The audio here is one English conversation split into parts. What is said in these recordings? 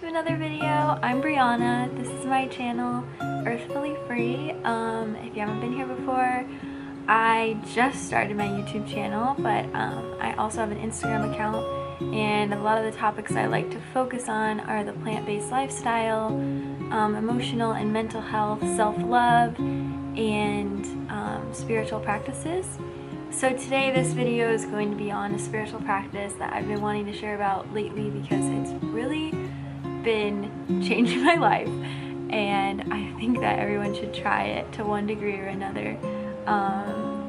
to another video. I'm Brianna. This is my channel, Earthfully Free. If you haven't been here before, I just started my YouTube channel, but I also have an Instagram account, and a lot of the topics I like to focus on are the plant-based lifestyle, emotional and mental health, self-love, and spiritual practices. So today this video is going to be on a spiritual practice that I've been wanting to share about lately because it's really been changing my life, and I think that everyone should try it to one degree or another,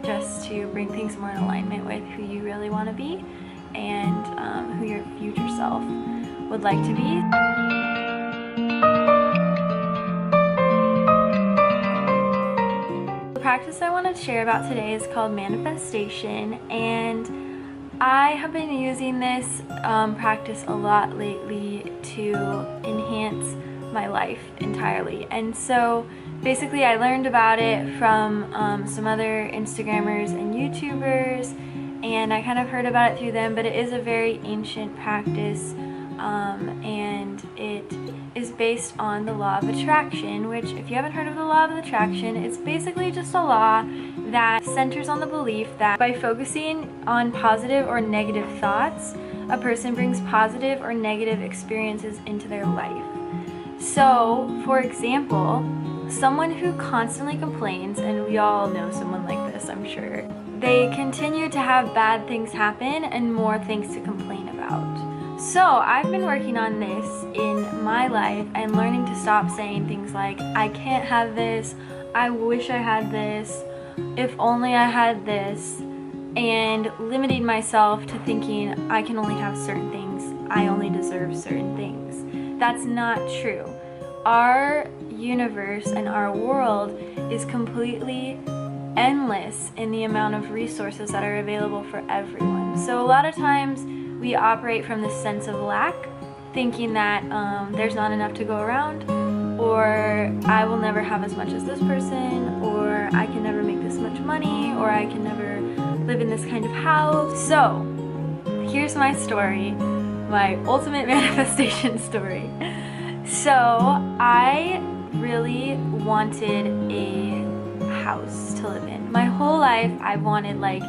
just to bring things more in alignment with who you really want to be and who your future self would like to be. The practice I want to share about today is called manifestation, and I have been using this practice a lot lately to enhance my life entirely. And so basically I learned about it from some other Instagrammers and YouTubers, and I kind of heard about it through them, but it is a very ancient practice, and it is based on the law of attraction, which, if you haven't heard of the law of attraction, it's basically just a law that centers on the belief that by focusing on positive or negative thoughts, a person brings positive or negative experiences into their life. So, for example, someone who constantly complains, and we all know someone like this, I'm sure, they continue to have bad things happen and more things to complain about. So I've been working on this in my life and learning to stop saying things like, I can't have this, I wish I had this, if only I had this, and limiting myself to thinking I can only have certain things, I only deserve certain things. That's not true. Our universe and our world is completely endless in the amount of resources that are available for everyone. So a lot of times we operate from this sense of lack, thinking that there's not enough to go around, or I will never have as much as this person, or I can never make this much money, or I can never live in this kind of house. So here's my story, my ultimate manifestation story. So I really wanted a house to live in. My whole life I've wanted like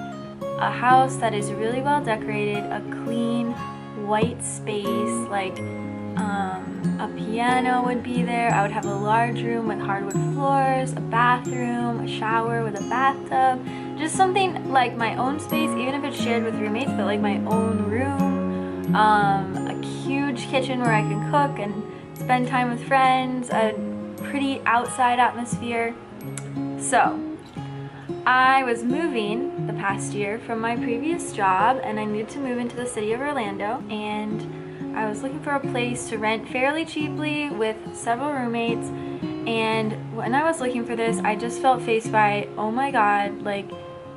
a house that is really well decorated, a clean white space, like a piano would be there, I would have a large room with hardwood floors, a bathroom, a shower with a bathtub, just something like my own space, even if it's shared with roommates, but like my own room, a huge kitchen where I can cook and spend time with friends, a pretty outside atmosphere. So I was moving the past year from my previous job, and I needed to move into the city of Orlando, and I was looking for a place to rent fairly cheaply with several roommates. And when I was looking for this, I just felt faced by, oh my god, like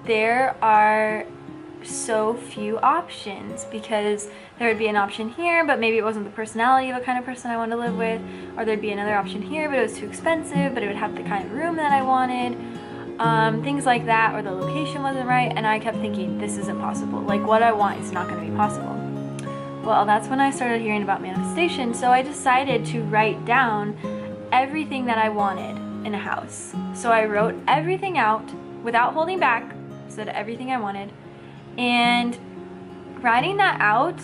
there are so few options, because there would be an option here, but maybe it wasn't the personality of a kind of person I wanted to live with, or there'd be another option here, but it was too expensive, but it would have the kind of room that I wanted, things like that, or the location wasn't right, and I kept thinking, this isn't possible, like what I want is not going to be possible. Well, that's when I started hearing about manifestation, so I decided to write down everything that I wanted in a house. So I wrote everything out without holding back, said everything I wanted, and writing that out,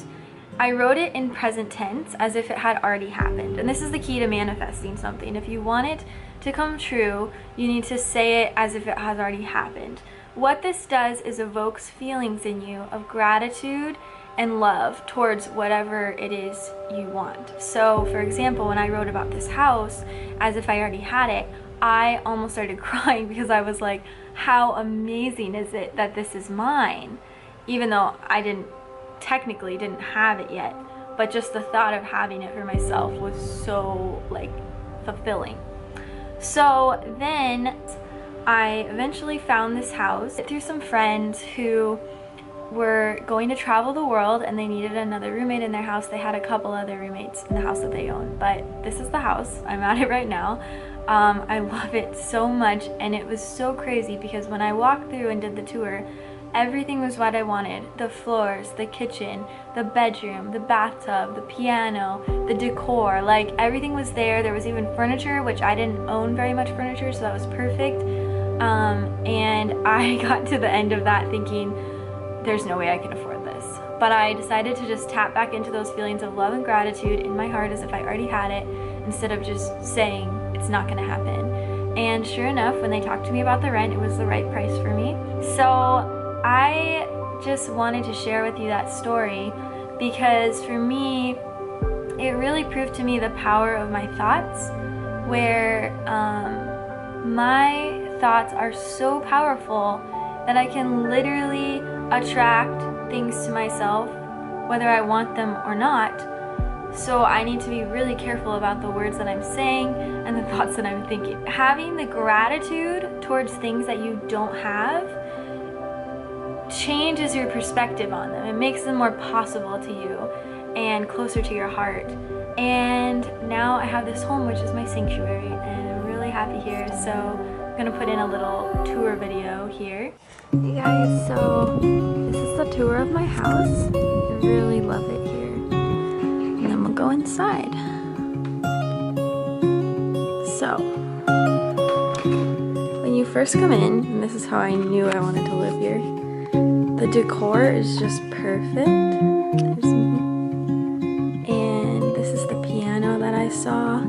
I wrote it in present tense as if it had already happened. And this is the key to manifesting something. If you want it to come true, you need to say it as if it has already happened. What this does is evokes feelings in you of gratitude and love towards whatever it is you want. So for example, when I wrote about this house as if I already had it, I almost started crying because I was like, how amazing is it that this is mine? Even though I technically didn't have it yet, but just the thought of having it for myself was so like fulfilling. So then I eventually found this house through some friends who were going to travel the world, and they needed another roommate in their house. They had a couple other roommates in the house that they owned, but this is the house. I'm at it right now. I love it so much, and it was so crazy because when I walked through and did the tour, Everything was what I wanted. The floors, the kitchen, the bedroom, the bathtub, the piano, the decor, like everything was there. There was even furniture, which I didn't own very much furniture, so that was perfect. And I got to the end of that thinking, there's no way I can afford this. But I decided to just tap back into those feelings of love and gratitude in my heart as if I already had it, instead of just saying it's not gonna happen. And sure enough, when they talked to me about the rent, it was the right price for me. So I just wanted to share with you that story because for me, it really proved to me the power of my thoughts, where my thoughts are so powerful that I can literally attract things to myself, whether I want them or not. So I need to be really careful about the words that I'm saying and the thoughts that I'm thinking. Having the gratitude towards things that you don't have changes your perspective on them. It makes them more possible to you and closer to your heart. And now I have this home, which is my sanctuary, and I'm really happy here. So I'm gonna put in a little tour video here. Hey guys, so this is the tour of my house. I really love it here. And then we'll go inside. So, when you first come in, and this is how I knew I wanted to live here, the decor is just perfect. There's me. And this is the piano that I saw.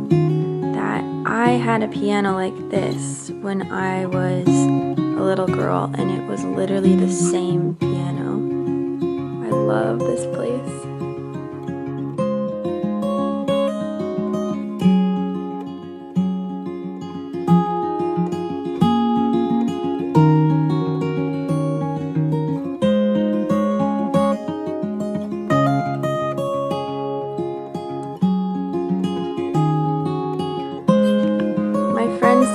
I had a piano like this when I was a little girl, and it was literally the same piano. I love this place.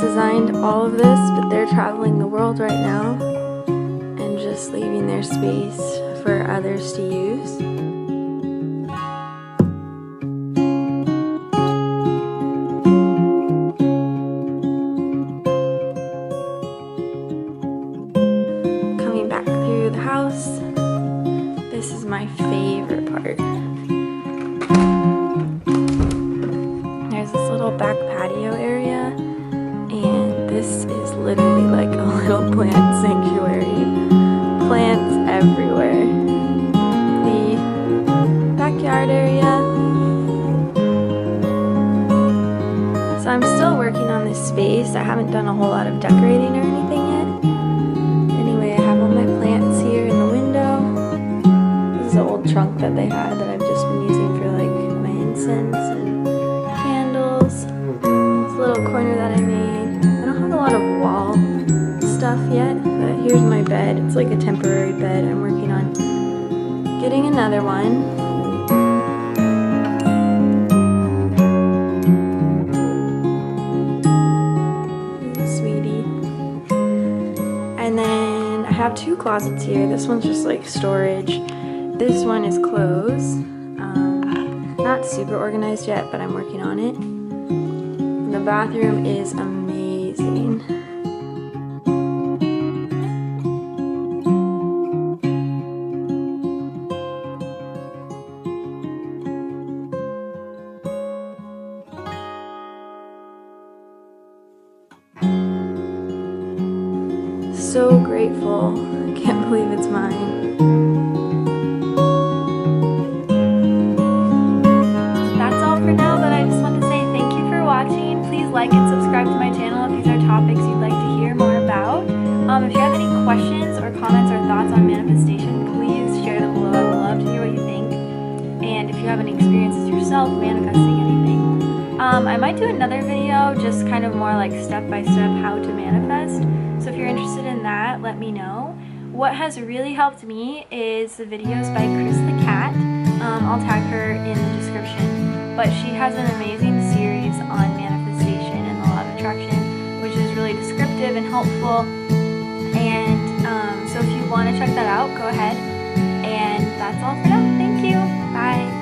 Designed all of this, but they're traveling the world right now and just leaving their space for others to use. Coming back through the house, this is my favorite part. There's this little back patio area. This is literally like a little plant sanctuary. Plants everywhere. The backyard area. So I'm still working on this space. I haven't done a whole lot of decorating or anything yet. Anyway, I have all my plants here in the window. This is an old trunk that they had that I've just been using for like my incense and candles. This little corner that I made. A lot of wall stuff yet, but here's my bed. It's like a temporary bed. I'm working on getting another one. Sweetie. And then I have two closets here. This one's just like storage. This one is clothes. Not super organized yet, but I'm working on it. And the bathroom is amazing. So grateful. I can't believe it's mine. That's all for now, but I just want to say thank you for watching. Please like and subscribe to my channel if these are topics you'd like to hear more about. If you have any questions or comments or thoughts on manifestation, please share them below. I would love to hear what you think. And if you have any experiences yourself manifesting anything, I might do another video just kind of more like step-by-step how to manifest. So if you're interested in that, let me know. What has really helped me is the videos by Kristhecat. I'll tag her in the description. But she has an amazing series on manifestation and the law of attraction, which is really descriptive and helpful. And so if you want to check that out, go ahead. And that's all for now. Thank you. Bye.